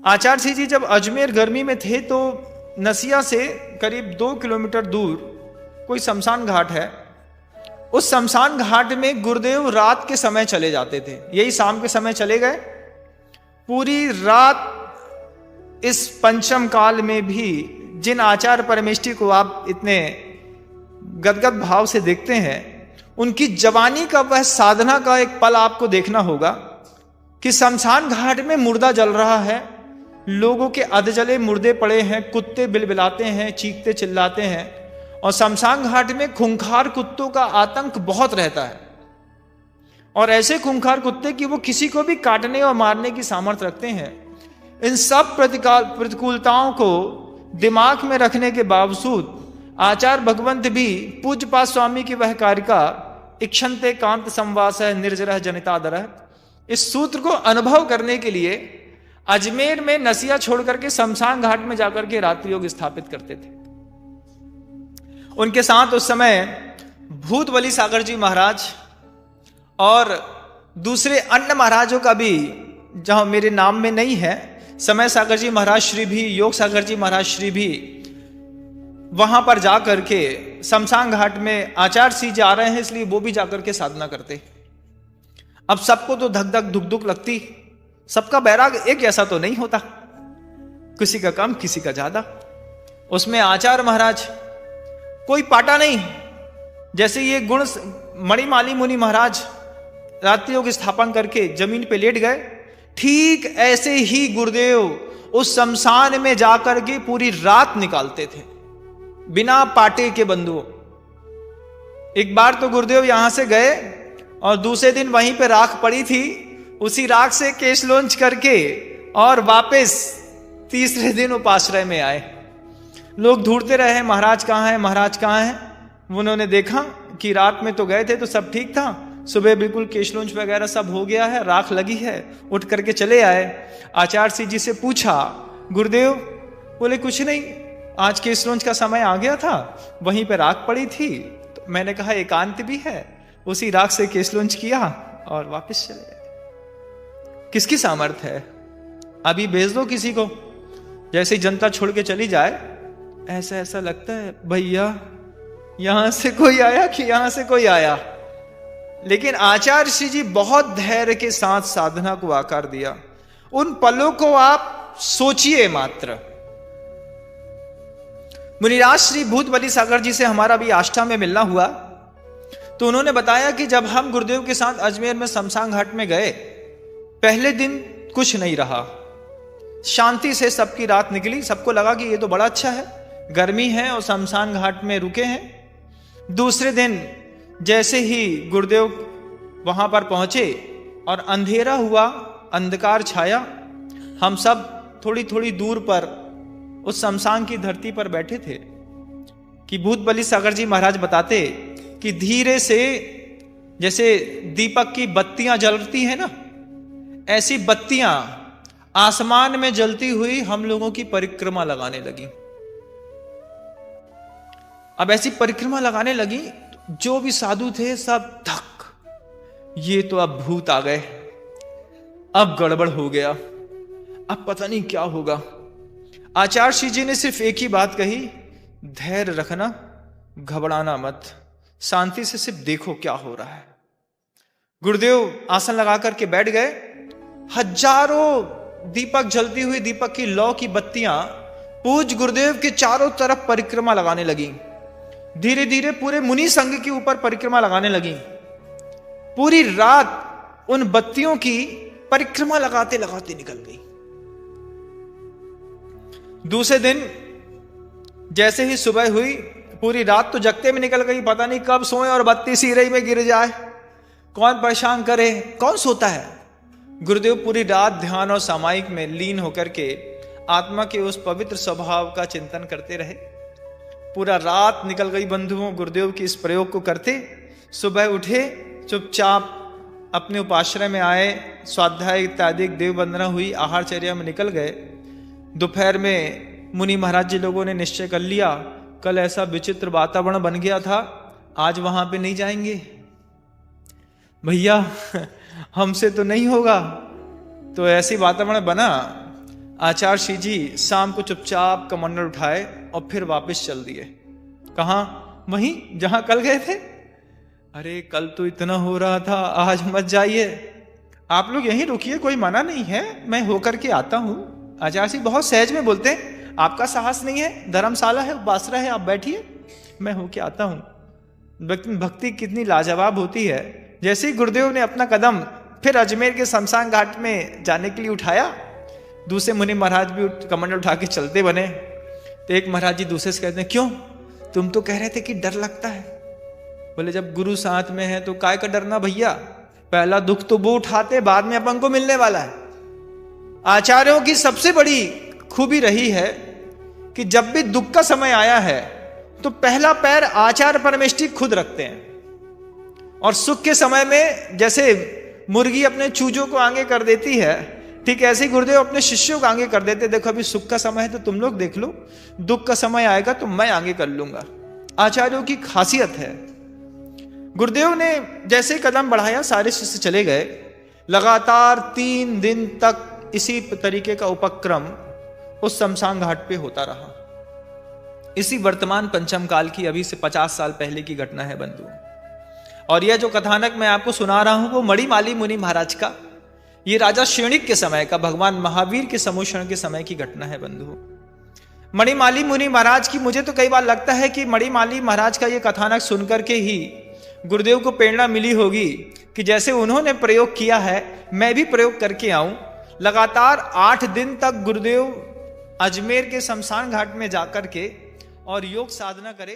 आचार्य सिंह जी जब अजमेर गर्मी में थे तो नसिया से करीब 2 किलोमीटर दूर कोई शमशान घाट है। उस शमशान घाट में गुरुदेव रात के समय चले जाते थे, यही शाम के समय चले गए। पूरी रात इस पंचम काल में भी जिन आचार्य परमेष्ठी को आप इतने गदगद भाव से देखते हैं, उनकी जवानी का वह साधना का एक पल आपको देखना होगा कि शमशान घाट में मुर्दा जल रहा है, लोगों के अधजले मुर्दे पड़े हैं, कुत्ते बिलबिलाते हैं, चीखते चिल्लाते हैं, और शमशान घाट में खूंखार कुत्तों का आतंक बहुत रहता है। और ऐसे खूंखार कुत्ते कि वो किसी को भी काटने और मारने की सामर्थ्य रखते हैं। इन सब प्रतिकूलताओं को दिमाग में रखने के बावजूद आचार्य भगवंत भी पूज्यपाद स्वामी की वह कारिका इक्षन्ते कांत संवास निर्जरः जनितादरः, इस सूत्र को अनुभव करने के लिए अजमेर में नसिया छोड़ करके शमशान घाट में जाकर के रात्रि योग स्थापित करते थे। उनके साथ उस समय भूत बलि सागर जी महाराज और दूसरे अन्य महाराजों का भी, जहां मेरे नाम में नहीं है, समय सागर जी महाराज श्री भी, योग सागर जी महाराज श्री भी, वहां पर जाकर के शमशान घाट में आचार्य सिंह जा रहे हैं इसलिए वो भी जाकर के साधना करते। अब सबको तो धक धक धुक धुक लगती, सबका बैराग एक जैसा तो नहीं होता, किसी का कम किसी का ज्यादा। उसमें आचार्य महाराज कोई पाटा नहीं, जैसे ये गुण मणिमाली मुनि महाराज रात्रि योग स्थापन करके जमीन पे लेट गए, ठीक ऐसे ही गुरुदेव उस शमशान में जाकर के पूरी रात निकालते थे बिना पाटे के बंधुओं। एक बार तो गुरुदेव यहां से गए और दूसरे दिन वहीं पे राख पड़ी थी, उसी राख से केश लॉन्च करके और वापस तीसरे दिन उपाश्रय में आए। लोग ढूंढते रहे महाराज कहां है, महाराज कहां है। उन्होंने देखा कि रात में तो गए थे तो सब ठीक था, सुबह बिल्कुल केश लॉन्च वगैरह सब हो गया है, राख लगी है, उठ करके चले आए। आचार्य सिंह जी से पूछा, गुरुदेव? बोले कुछ नहीं, आज केश लॉन्च का समय आ गया था, वहीं पे राख पड़ी थी, तो मैंने कहा एकांत भी है, उसी राख से केश लॉन्च किया और वापस चले गए। किसकी सामर्थ्य है? अभी भेज दो किसी को, जैसे जनता छोड़ के चली जाए, ऐसा ऐसा लगता है भैया यहां से कोई आया कि यहां से कोई आया। लेकिन आचार्य श्री जी बहुत धैर्य के साथ साधना को आकार दिया। उन पलों को आप सोचिए मात्र। मुनिराज श्री भूत बलि सागर जी से हमारा भी आष्ठा में मिलना हुआ, तो उन्होंने बताया कि जब हम गुरुदेव के साथ अजमेर में शमशान घाट में गए, पहले दिन कुछ नहीं रहा, शांति से सबकी रात निकली। सबको लगा कि ये तो बड़ा अच्छा है, गर्मी है और शमशान घाट में रुके हैं। दूसरे दिन जैसे ही गुरुदेव वहां पर पहुंचे और अंधेरा हुआ, अंधकार छाया, हम सब थोड़ी थोड़ी दूर पर उस शमशान की धरती पर बैठे थे कि भूत बलि सागर जी महाराज बताते कि धीरे से जैसे दीपक की बत्तियां जलती है ना, ऐसी बत्तियां आसमान में जलती हुई हम लोगों की परिक्रमा लगाने लगी। अब ऐसी परिक्रमा लगाने लगी, जो भी साधु थे सब धक, ये तो अब भूत आ गए, अब गड़बड़ हो गया, अब पता नहीं क्या होगा। आचार्य श्री जी ने सिर्फ एक ही बात कही, धैर्य रखना, घबराना मत, शांति से सिर्फ देखो क्या हो रहा है। गुरुदेव आसन लगा करके बैठ गए। हजारों दीपक जलती हुई, दीपक की लौ की बत्तियां पूज गुरुदेव के चारों तरफ परिक्रमा लगाने लगी। धीरे धीरे पूरे मुनि संघ के ऊपर परिक्रमा लगाने लगी। पूरी रात उन बत्तियों की परिक्रमा लगाते लगाते निकल गई। दूसरे दिन जैसे ही सुबह हुई, पूरी रात तो जगते में निकल गई, पता नहीं कब सोए और बत्ती सिरे में गिर जाए, कौन परेशान करे, कौन सोता है। गुरुदेव पूरी रात ध्यान और सामायिक में लीन होकर के आत्मा के उस पवित्र स्वभाव का चिंतन करते रहे। पूरा रात निकल गई बंधुओं गुरुदेव के इस प्रयोग को करते। सुबह उठे, चुपचाप अपने उपाश्रय में आए, स्वाध्याय इत्यादि देव वंदना हुई, आहारचर्या में निकल गए। दोपहर में मुनि महाराज जी लोगों ने निश्चय कर लिया, कल ऐसा विचित्र वातावरण बन गया था, आज वहां पे नहीं जाएंगे भैया, हमसे तो नहीं होगा। तो ऐसी वातावरण बना, आचार्य श्री जी शाम को चुपचाप कमंडल उठाए और फिर वापस चल दिए। कहाँ? वहीं जहां कल गए थे। अरे कल तो इतना हो रहा था, आज मत जाइए, आप लोग यहीं रुकिए, कोई मना नहीं है, मैं होकर के आता हूं। आचार्य श्री बहुत सहज में बोलते हैं, आपका साहस नहीं है, धर्मशाला है, उपासना है, आप बैठिए, मैं होके आता हूं। भक्ति कितनी लाजवाब होती है। जैसे ही गुरुदेव ने अपना कदम फिर अजमेर के शमशान घाट में जाने के लिए उठाया, दूसरे मुनि महाराज भी कमंडल उठा के चलते बने। तो एक महाराज जी दूसरे से कहते हैं, क्यों, तुम तो कह रहे थे कि डर लगता है। बोले जब गुरु साथ में है तो काय का डरना भैया, पहला दुख तो वो उठाते, बाद में अपन को मिलने वाला है। आचार्यों की सबसे बड़ी खूबी रही है कि जब भी दुख का समय आया है तो पहला पैर आचार्य परमेष्ठी खुद रखते हैं, और सुख के समय में जैसे मुर्गी अपने चूजों को आगे कर देती है, ठीक ऐसे ही गुरुदेव अपने शिष्यों को आगे कर देते। देखो अभी सुख का समय है तो तुम लोग देख लो, दुख का समय आएगा तो मैं आगे कर लूंगा। आचार्यों की खासियत है। गुरुदेव ने जैसे ही कदम बढ़ाया, सारे शिष्य चले गए। लगातार 3 दिन तक इसी तरीके का उपक्रम उस शमशान घाट पे होता रहा। इसी वर्तमान पंचम काल की, अभी से 50 साल पहले की घटना है बंधु। और यह जो कथानक मैं आपको सुना रहा हूं वो मणिमाली मुनि महाराज का, ये राजा श्रेणिक के समय का, भगवान महावीर के समोषण के समय की घटना है बंधु। मणिमाली मुनि महाराज की, मुझे तो कई बार लगता है कि मणिमाली महाराज का ये कथानक सुनकर के ही गुरुदेव को प्रेरणा मिली होगी कि जैसे उन्होंने प्रयोग किया है मैं भी प्रयोग करके आऊं। लगातार 8 दिन तक गुरुदेव अजमेर के शमशान घाट में जाकर के और योग साधना करे।